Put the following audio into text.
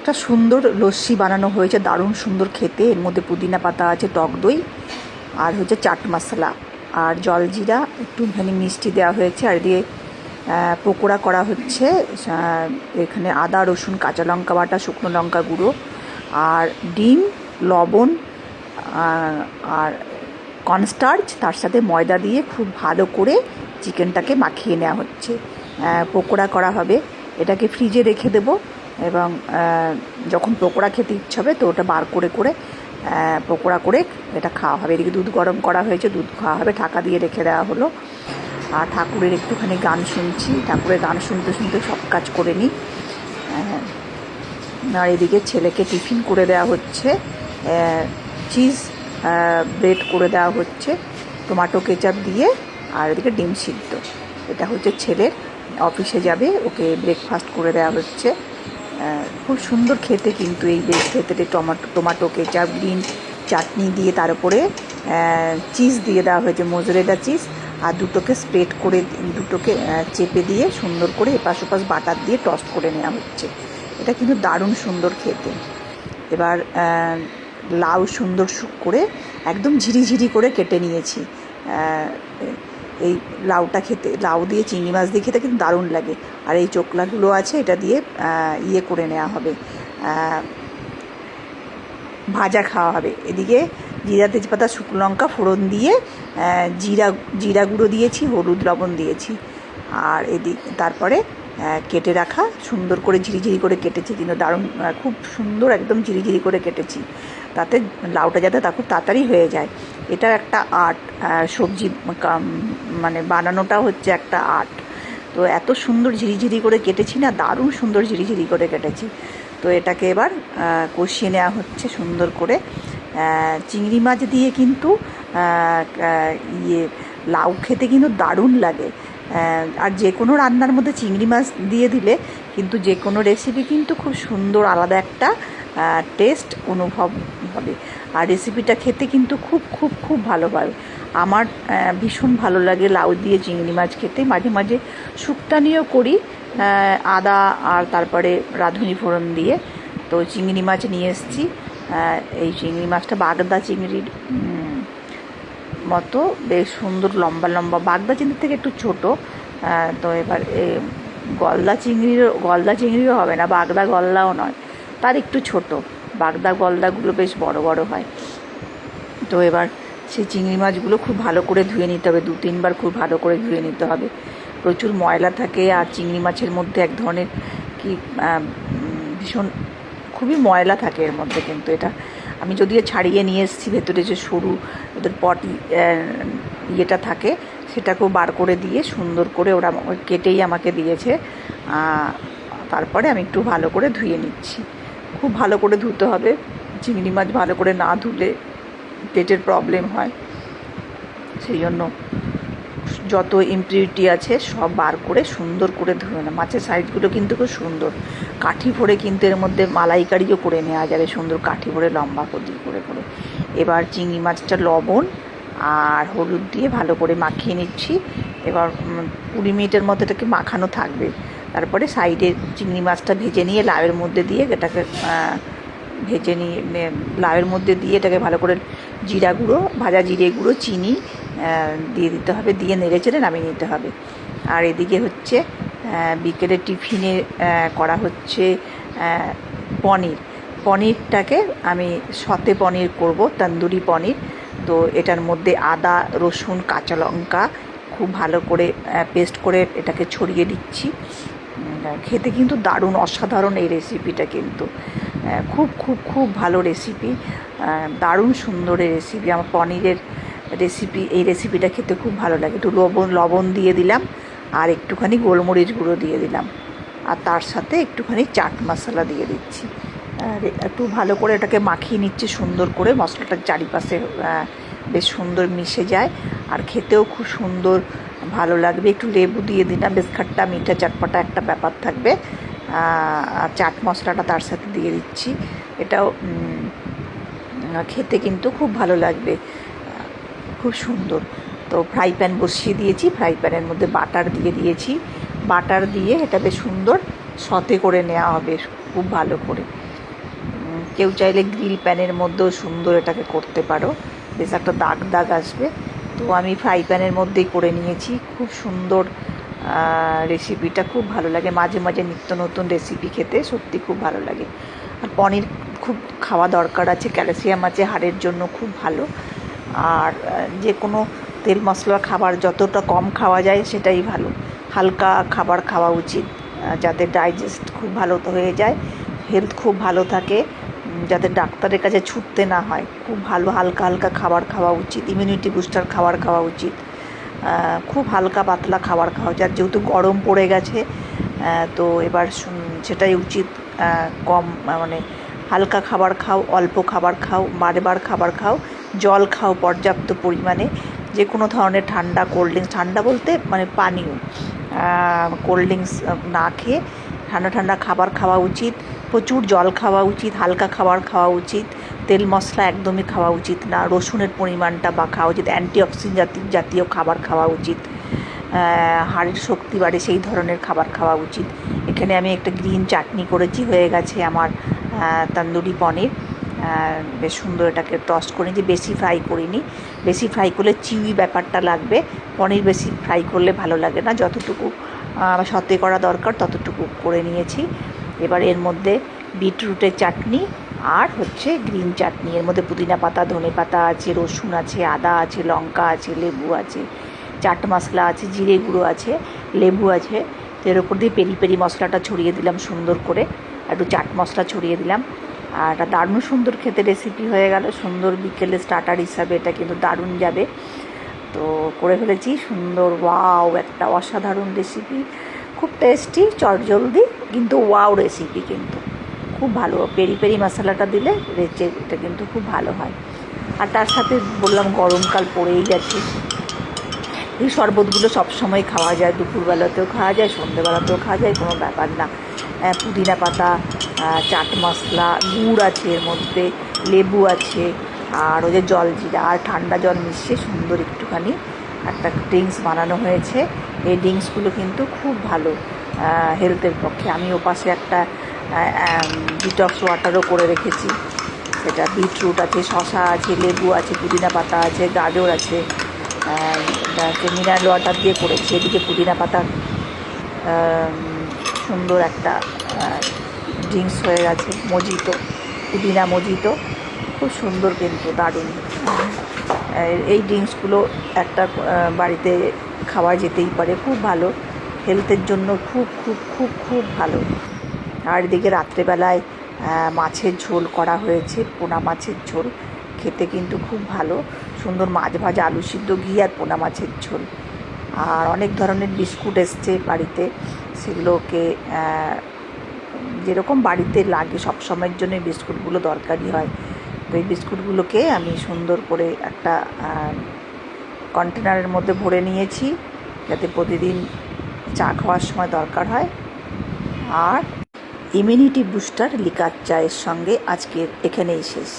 একটা সুন্দর লস্যি বানানো হয়েছে, দারুণ সুন্দর খেতে। এর মধ্যে পুদিনা পাতা আছে, টক দই, আর হচ্ছে চাট মশলা আর জলজিরা, একটুখানি মিষ্টি দেওয়া হয়েছে। আর দিয়ে পকোড়া করা হচ্ছে। এখানে আদা, রসুন, কাঁচা লঙ্কা বাটা, শুকনো লঙ্কা গুঁড়ো আর ডিম, লবণ আর কর্নস্টার্চ, তার সাথে ময়দা দিয়ে খুব ভালো করে চিকেনটাকে মাখিয়ে নেওয়া হচ্ছে। পকোড়া করা হবে। এটাকে ফ্রিজে রেখে দেবো এবং যখন পকোড়া খেতে ইচ্ছে হবে তো ওটা বার করে করে পকোড়া করে এটা খাওয়া হবে। এদিকে দুধ গরম করা হয়েছে, দুধ খাওয়া হবে। ঢাকা দিয়ে রেখে দেওয়া হলো। আর ঠাকুরের একটুখানি গান শুনছি। ঠাকুরের গান শুনতে শুনতে সব কাজ করে নিই। আর এদিকে ছেলেকে টিফিন করে দেওয়া হচ্ছে, চিজ ব্রেড করে দেওয়া হচ্ছে টমেটো কেচাপ দিয়ে, আর এদিকে ডিম সিদ্ধ। এটা হচ্ছে ছেলের, অফিসে যাবে, ওকে ব্রেকফাস্ট করে দেওয়া হচ্ছে। খুব সুন্দর খেতে কিন্তু এই বেশ খেতে। টমেটো কেচাপ, গ্রিন চাটনি দিয়ে তার উপরে চিজ দিয়ে দেওয়া হয়েছে, মোজরেলা চিজ, আর দুটোকে স্প্রেড করে, দুটোকে চেপে দিয়ে সুন্দর করে এপাশ ওপাশ বাটার দিয়ে টস্ট করে নেওয়া হচ্ছে। এটা কিন্তু দারুণ সুন্দর খেতে। এবার লাউ সুন্দর করে একদম ঝিরিঝিরি করে কেটে নিয়েছি। এই লাউটা খেতে, লাউ দিয়ে চিংড়ি মাছ দিয়ে খেতে কিন্তু দারুণ লাগে। আর এই চোকলাগুলো আছে, এটা দিয়ে করে নেওয়া হবে, ভাজা খাওয়া হবে। এদিকে জিরা, তেজপাতা, শুকনো লঙ্কা ফোড়ন দিয়ে জিরা গুঁড়ো দিয়েছি, হলুদ লবণ দিয়েছি। আর তারপরে কেটে রাখা, সুন্দর করে ঝিরিঝিরি করে কেটেছি, কিন্তু দারুণ খুব সুন্দর একদম ঝিরিঝিরি করে কেটেছি, তাতে লাউটা যাতে তা খুব তাড়াতাড়ি হয়ে যায়। এটা একটা আর্ট, সবজি মানে বানানোটা হচ্ছে একটা আর্ট। তো এত সুন্দর ঝিরিঝিরি করে কেটেছি না, দারুণ সুন্দর ঝিরিঝিরি করে কেটেছি। তো এটাকে এবার কষিয়ে নেওয়া হচ্ছে সুন্দর করে। চিংড়ি মাছ দিয়ে কিন্তু লাউ খেতে কিন্তু দারুণ লাগে। আর যে কোনো রান্নার মধ্যে চিংড়ি মাছ দিয়ে দিলে কিন্তু যে কোনো রেসিপি কিন্তু খুব সুন্দর আলাদা একটা টেস্ট অনুভব হবে। আর রেসিপিটা খেতে কিন্তু খুব খুব খুব ভালো হয়। আমার ভীষণ ভালো লাগে লাউ দিয়ে চিংড়ি মাছ খেতে। মাঝে মাঝে শুক্তানিও করি, আদা আর তারপরে রাঁধুনি ফোড়ন দিয়ে। তো চিংড়ি মাছ নিয়ে এসেছি। এই চিংড়ি মাছটা বাগদা চিংড়ির মতো বেশ সুন্দর, লম্বা লম্বা, বাগদা চিংড়ির থেকে একটু ছোটো। তো এবার গলদা চিংড়িও হবে না, বাগদা গলদাও নয়, তার একটু ছোট। বাগদা গলদাগুলো বেশ বড় বড় হয়। তো এবার সেই চিংড়ি মাছগুলো খুব ভালো করে ধুয়ে নিতে হবে, 2-3 বার খুব ভালো করে ধুয়ে নিতে হবে। প্রচুর ময়লা থাকে আর চিংড়ি মাছের মধ্যে এক ধরনের কি ভীষণ খুবই ময়লা থাকে এর মধ্যে। কিন্তু এটা আমি যদিও ছাড়িয়ে নিয়ে এসেছি, ভেতরে যে সরু ওদের ইয়েটা থাকে সেটাকেও বার করে দিয়ে সুন্দর করে ওরা কেটেই আমাকে দিয়েছে। তারপরে আমি একটু ভালো করে ধুয়ে নিচ্ছি। খুব ভালো করে ধুতে হবে, চিংড়ি মাছ ভালো করে না ধুলে পেটের প্রবলেম হয়। সেই জন্য যত ইমপিউরিটি আছে সব বার করে সুন্দর করে ধুয়ে না। মাছের সাইজগুলো কিন্তু খুব সুন্দর, কাঠি ভরে কিন্তু এর মধ্যে মালাইকারিও করে নেওয়া যাবে, সুন্দর কাঠি ভরে লম্বা করে করে। এবার চিংড়ি মাছটা লবণ আর হলুদ দিয়ে ভালো করে মাখিয়ে নিচ্ছি। এবার 20 মিনিটের মতো এটাকে মাখানো থাকবে। তারপরে সাইডে চিংড়ি মাছটা ভেজে নিয়ে লাউয়ের মধ্যে দিয়ে এটাকে লাউয়ের মধ্যে দিয়ে এটাকে ভালো করে জিরা গুঁড়ো, ভাজা জিরে গুঁড়ো, চিনি দিয়ে দিতে হবে, দিয়ে নেড়েচেড়ে নামিয়ে নিতে হবে। আর এদিকে হচ্ছে বিকেলে টিফিনে করা হচ্ছে পনিরটাকে আমি সতে পনির করব, তন্দুরি পনির। তো এটার মধ্যে আদা, রসুন, কাঁচা লঙ্কা খুব ভালো করে পেস্ট করে এটাকে ছড়িয়ে দিচ্ছি। খেতে কিন্তু দারুণ, অসাধারণ এই রেসিপিটা কিন্তু খুব খুব খুব ভালো রেসিপি, দারুণ সুন্দর এই রেসিপি। আমার পনিরের রেসিপি, এই রেসিপিটা খেতে খুব ভালো লাগে। একটু লবণ দিয়ে দিলাম আর একটুখানি গোলমরিচ গুঁড়ো দিয়ে দিলাম, আর তার সাথে একটুখানি চাট মশলা দিয়ে দিচ্ছি। একটু ভালো করে এটাকে মাখিয়ে নিচ্ছি সুন্দর করে, মশলাটার চারিপাশে বেশ সুন্দর মিশে যায় আর খেতেও খুব সুন্দর ভালো লাগবে। একটু লেবু দিয়ে দিলাম, বেশ খাট্টা মিঠা চটপটা একটা ব্যাপার থাকবে। আর চাট মশলাটা তার সাথে দিয়ে দিচ্ছি। এটাও খেতে কিন্তু খুব ভালো লাগবে, খুব সুন্দর। তো ফ্রাই প্যান বসিয়ে দিয়েছি, ফ্রাই প্যানের মধ্যে বাটার দিয়ে দিয়েছি। বাটার দিয়ে এটা বেশ সুন্দর সতে করে নেওয়া হবে খুব ভালো করে। কেউ চাইলে গ্রিল প্যানের মধ্যেও সুন্দর এটাকে করতে পারো, বেশ একটা দাগ দাগ আসবে। তো আমি ফ্রাই প্যানের মধ্যেই করে নিয়েছি। খুব সুন্দর রেসিপিটা, খুব ভালো লাগে। মাঝে মাঝে নিত্য নতুন রেসিপি খেতে সত্যি খুব ভালো লাগে। আর পনির খুব খাওয়া দরকার আছে, ক্যালসিয়াম আছে হাড়ের জন্য, খুব ভালো। আর যে কোনো তেল মশলা খাবার যতটা কম খাওয়া যায় সেটাই ভালো। হালকা খাবার খাওয়া উচিত, যাতে ডাইজেস্ট খুব ভালো হয়ে যায়, হেলথ খুব ভালো থাকে, যাতে ডাক্তারের কাছে ছুটতে না হয়। খুব ভালো হালকা হালকা খাবার খাওয়া উচিত, ইমিউনিটি বুস্টার খাবার খাওয়া উচিত, খুব হালকা পাতলা খাবার খাওয়া উচিত। আর যেহেতু গরম পড়ে গেছে, তো এবার সেটাই উচিত, কম মানে হালকা খাবার খাও, অল্প খাবার খাও, বারবার খাবার খাও, জল খাও পর্যাপ্ত পরিমাণে। যে কোনো ধরনের ঠান্ডা কোল্ড ড্রিঙ্কস, ঠান্ডা বলতে মানে পানীয়, কোল্ড ড্রিঙ্কস না খেয়ে ঠান্ডা ঠান্ডা খাবার খাওয়া উচিত। প্রচুর জল খাওয়া উচিত, হালকা খাবার খাওয়া উচিত, তেল মশলা একদমই খাওয়া উচিত না, রসুনের পরিমাণটা বা খাওয়া উচিত, অ্যান্টিঅক্সিডেন্ট জাতীয় খাবার খাওয়া উচিত, হাড়ের শক্তি বাড়ে সেই ধরনের খাবার খাওয়া উচিত। এখানে আমি একটা গ্রিন চাটনি করেছি, হয়ে গেছে আমার তন্দুরি পনির। বেশ সুন্দর এটাকে টস্ট করে নিয়েছি, বেশি ফ্রাই করিনি। বেশি ফ্রাই করলে চিউই ব্যাপারটা লাগবে, পনির বেশি ফ্রাই করলে ভালো লাগে না। যতটুকু সতে করা দরকার ততটুকু করে নিয়েছি। এবার এর মধ্যে বিটরুটের চাটনি আর হচ্ছে গ্রিন চাটনি, এর মধ্যে পুদিনা পাতা, ধনে পাতা আছে, রসুন আছে, আদা আছে, লঙ্কা আছে, লেবু আছে, চাট মশলা আছে, জিরে গুঁড়ো আছে, লেবু আছে। তো এর ওপর দিয়ে পেরি পেরি মশলাটা ছড়িয়ে দিলাম সুন্দর করে, একটু চাট মশলা ছড়িয়ে দিলাম। আর এটা দারুণ সুন্দর খেতে রেসিপি হয়ে গেল, সুন্দর বিকেলে স্টার্টার হিসাবে এটা কিন্তু দারুণ যাবে। তো করে ফেলেছি সুন্দর, ওয়াও একটা অসাধারণ রেসিপি, খুব টেস্টি, চটজলদি, কিন্তু ওয়াও রেসিপি, কিন্তু খুব ভালো। পেরি পেরি মশলাটা দিলে এটা কিন্তু খুব ভালো হয়। আর তার সাথে বললাম গরমকাল পড়েই গেছে, এই শরবতগুলো সবসময় খাওয়া যায়, দুপুরবেলাতেও খাওয়া যায়, সন্ধ্যেবেলাতেও খাওয়া যায়, কোনো ব্যাপার না। পুদিনা পাতা, চাট মশলা, গুড় আছে এর মধ্যে, লেবু আছে, আর ওই যে জলজিরা আর ঠান্ডা জল মিশিয়ে সুন্দর একটুখানি একটা ড্রিঙ্কস বানানো হয়েছে। এই ড্রিঙ্কসগুলো কিন্তু খুব ভালো হেলথের পক্ষে। আমি ওপাশে একটা ডিটক্স ওয়াটারও করে রেখেছি, সেটা বিটরুট আছে, শশা আছে, লেবু আছে, পুদিনা পাতা আছে, গাজর আছে, মিনারেল ওয়াটার দিয়ে করেছি। এদিকে পুদিনা পাতা, সুন্দর একটা ড্রিঙ্কস হয়ে গেছে, মজিতো, পুদিনা মজিতো, খুব সুন্দর কিন্তু দারুণ। এই ড্রিঙ্কসগুলো একটা বাড়িতে খাওয়া যেতেই পারে, খুব ভালো হেলথের জন্য, খুব খুব খুব খুব ভালো। আর এদিকে রাত্রেবেলায় মাছের ঝোল করা হয়েছে, পোনা মাছের ঝোল, খেতে কিন্তু খুব ভালো, সুন্দর মাছ ভাজা, আলু সিদ্ধ, ঘি আর পোনা মাছের ঝোল। আর অনেক ধরনের বিস্কুট এসছে বাড়িতে, সেগুলোকে যেরকম বাড়িতে লাগে সব সময়ের জন্য বিস্কুটগুলো দরকারি হয়। তো এই বিস্কুটগুলোকে আমি সুন্দর করে একটা কন্টেনারের মধ্যে ভরে নিয়েছি, যাতে প্রতিদিন চা খাওয়ার সময় দরকার হয়। আর ইমিউনিটি বুস্টার লিকার চায়ের সঙ্গে আজকের এখানেই শেষ।